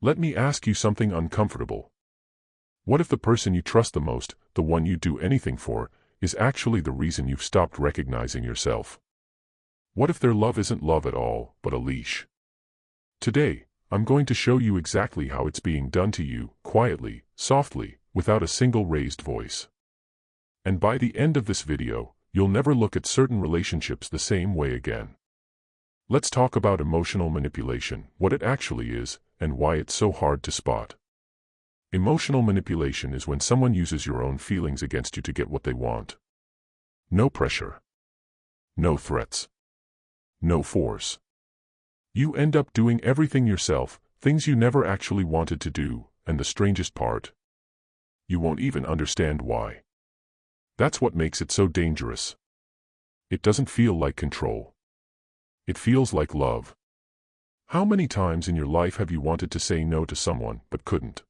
Let me ask you something uncomfortable. What if the person you trust the most, the one you'd do anything for, is actually the reason you've stopped recognizing yourself? What if their love isn't love at all, but a leash? Today, I'm going to show you exactly how it's being done to you, quietly, softly, without a single raised voice. And by the end of this video, you'll never look at certain relationships the same way again. Let's talk about emotional manipulation, what it actually is, and why it's so hard to spot. Emotional manipulation is when someone uses your own feelings against you to get what they want. No pressure. No threats. No force. You end up doing everything yourself, things you never actually wanted to do, and the strangest part, you won't even understand why. That's what makes it so dangerous. It doesn't feel like control. It feels like love. How many times in your life have you wanted to say no to someone, but couldn't?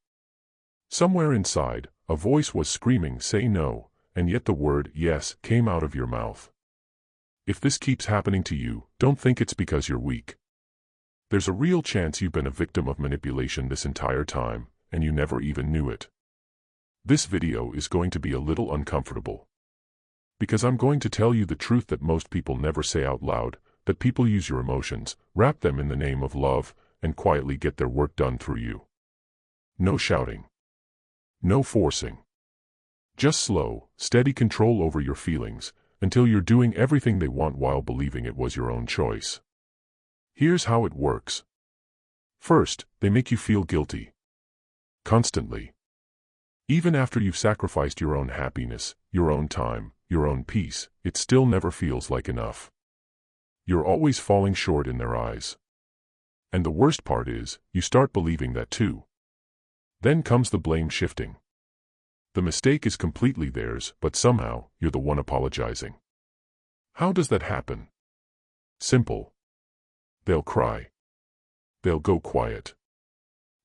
Somewhere inside, a voice was screaming, "Say no," and yet the word yes came out of your mouth. If this keeps happening to you, don't think it's because you're weak. There's a real chance you've been a victim of manipulation this entire time, and you never even knew it. This video is going to be a little uncomfortable. Because I'm going to tell you the truth that most people never say out loud, that people use your emotions, wrap them in the name of love, and quietly get their work done through you. No shouting. No forcing. Just slow, steady control over your feelings, until you're doing everything they want while believing it was your own choice. Here's how it works. First, they make you feel guilty. Constantly. Even after you've sacrificed your own happiness, your own time, your own peace, it still never feels like enough. You're always falling short in their eyes. And the worst part is, you start believing that too. Then comes the blame shifting. The mistake is completely theirs, but somehow, you're the one apologizing. How does that happen? Simple. They'll cry. They'll go quiet.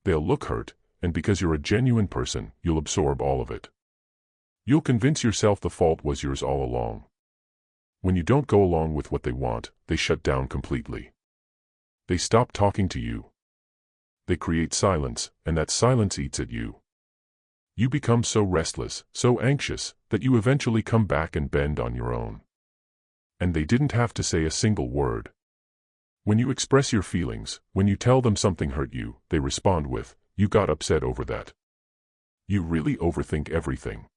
They'll look hurt, and because you're a genuine person, you'll absorb all of it. You'll convince yourself the fault was yours all along. When you don't go along with what they want, they shut down completely. They stop talking to you. They create silence, and that silence eats at you. You become so restless, so anxious, that you eventually come back and bend on your own. And they didn't have to say a single word. When you express your feelings, when you tell them something hurt you, they respond with, "You got upset over that." You really overthink everything.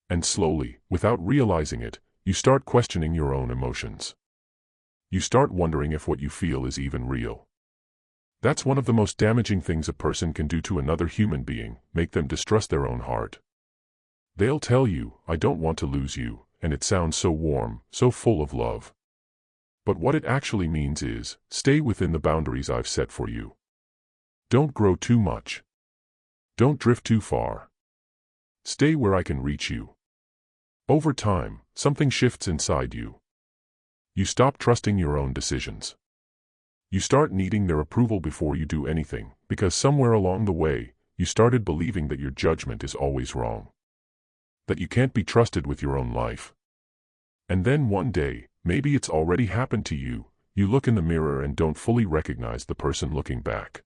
And slowly, without realizing it, you start questioning your own emotions. You start wondering if what you feel is even real. That's one of the most damaging things a person can do to another human being, make them distrust their own heart. They'll tell you, "I don't want to lose you," and it sounds so warm, so full of love. But what it actually means is, stay within the boundaries I've set for you. Don't grow too much. Don't drift too far. Stay where I can reach you. Over time, something shifts inside you. You stop trusting your own decisions. You start needing their approval before you do anything, because somewhere along the way, you started believing that your judgment is always wrong. That you can't be trusted with your own life. And then one day, maybe it's already happened to you, you look in the mirror and don't fully recognize the person looking back.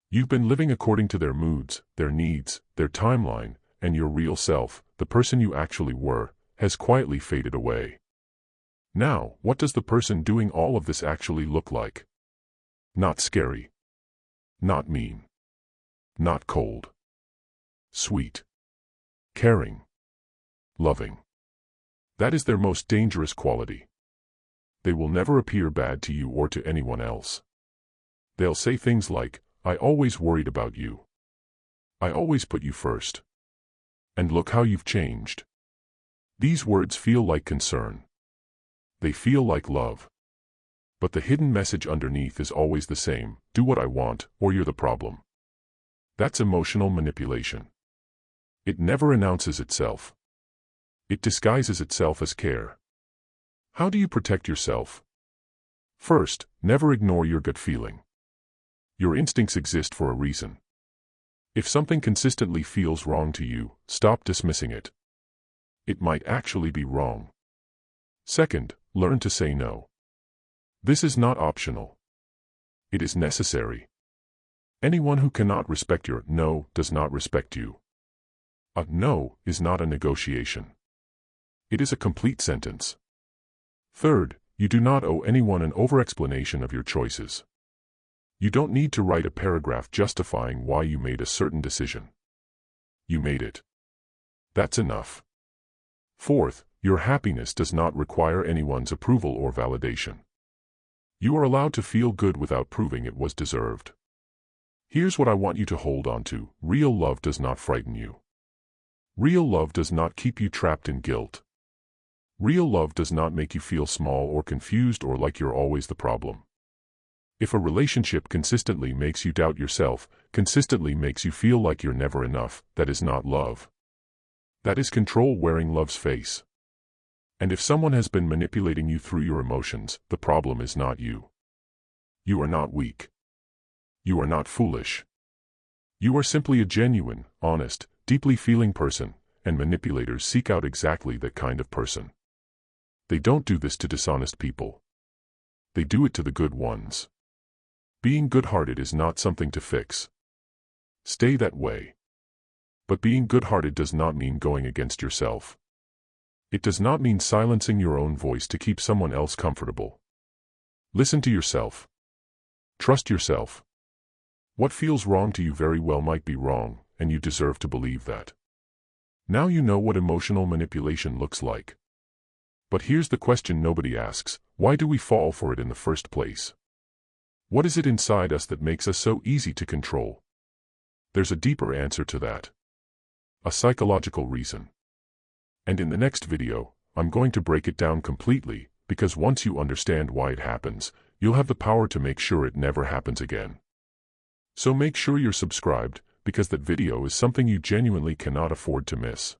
You've been living according to their moods, their needs, their timeline, and your real self, the person you actually were, has quietly faded away. Now, what does the person doing all of this actually look like? Not scary. Not mean. Not cold. Sweet. Caring. Loving. That is their most dangerous quality. They will never appear bad to you or to anyone else. They'll say things like, "I always worried about you. I always put you first. And look how you've changed." These words feel like concern. They feel like love. But the hidden message underneath is always the same: do what I want, or you're the problem. That's emotional manipulation. It never announces itself. It disguises itself as care. How do you protect yourself? First, never ignore your gut feeling. Your instincts exist for a reason. If something consistently feels wrong to you, stop dismissing it. It might actually be wrong. Second, learn to say no. This is not optional. It is necessary. Anyone who cannot respect your no does not respect you. A no is not a negotiation. It is a complete sentence. Third, you do not owe anyone an over-explanation of your choices. You don't need to write a paragraph justifying why you made a certain decision. You made it. That's enough. Fourth, your happiness does not require anyone's approval or validation. You are allowed to feel good without proving it was deserved. Here's what I want you to hold on to. Real love does not frighten you. Real love does not keep you trapped in guilt. Real love does not make you feel small or confused or like you're always the problem. If a relationship consistently makes you doubt yourself, consistently makes you feel like you're never enough, that is not love. That is control wearing love's face. And if someone has been manipulating you through your emotions, the problem is not you. You are not weak. You are not foolish. You are simply a genuine, honest, deeply feeling person, and manipulators seek out exactly that kind of person. They don't do this to dishonest people. They do it to the good ones. Being good-hearted is not something to fix. Stay that way. But being good-hearted does not mean going against yourself. It does not mean silencing your own voice to keep someone else comfortable. Listen to yourself. Trust yourself. What feels wrong to you very well might be wrong, and you deserve to believe that. Now you know what emotional manipulation looks like. But here's the question nobody asks: why do we fall for it in the first place? What is it inside us that makes us so easy to control? There's a deeper answer to that. A psychological reason. And in the next video, I'm going to break it down completely, because once you understand why it happens, you'll have the power to make sure it never happens again. So make sure you're subscribed, because that video is something you genuinely cannot afford to miss.